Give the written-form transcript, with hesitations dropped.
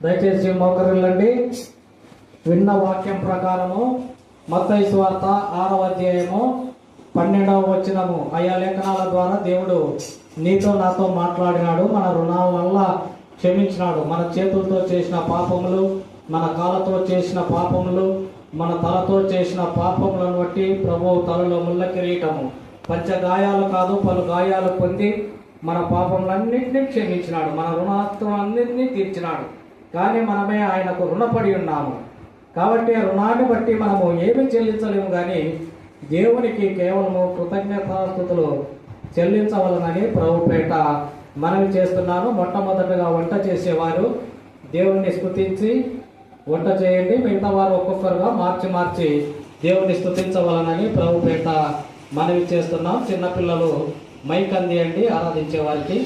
దయచేసి మోకరిల్లండి. విన్న వాక్యం ప్రకారము మత్తయి సువార్త 6వ అధ్యాయము 12వ వచనము. ఆయా లేఖనాల ద్వారా దేవుడు నీతో నాతో మాట్లాడినాడు. మన రుణాల వల్ల క్షమించినాడు. మన చేతులతో చేసిన పాపములు, మన కాళ్ళతో చేసిన పాపములు, మన తలతో చేసిన పాపములను బట్టి ప్రభువు తలలో ముళ్ళ కిరీటము, పంచగాయాలు కాదు పలు గాయాలు పొంది మన పాపములన్నింటినీ క్షమించినాడు. మన రుణాత్మన్నింటినీ తీర్చినాడు. కానీ మనమే ఆయనకు రుణపడి ఉన్నాము. కాబట్టి ఆ రుణాన్ని బట్టి మనము ఏమీ చెల్లించలేము. కానీ దేవునికి కేవలము కృతజ్ఞతాస్తుతులు చెల్లించవలనని ప్రభుపేట మనవి చేస్తున్నాను. మొట్టమొదటగా వంట చేసేవారు దేవుణ్ణి స్తుతించి వంట చేయండి. మిగతా వారు ఒక్కొక్కరుగా మార్చి దేవుణ్ణి స్తుతించవలనని ప్రభుపేట మనవి చేస్తున్నాం. చిన్నపిల్లలు మైక్ అందియండి ఆరాధించే వారికి.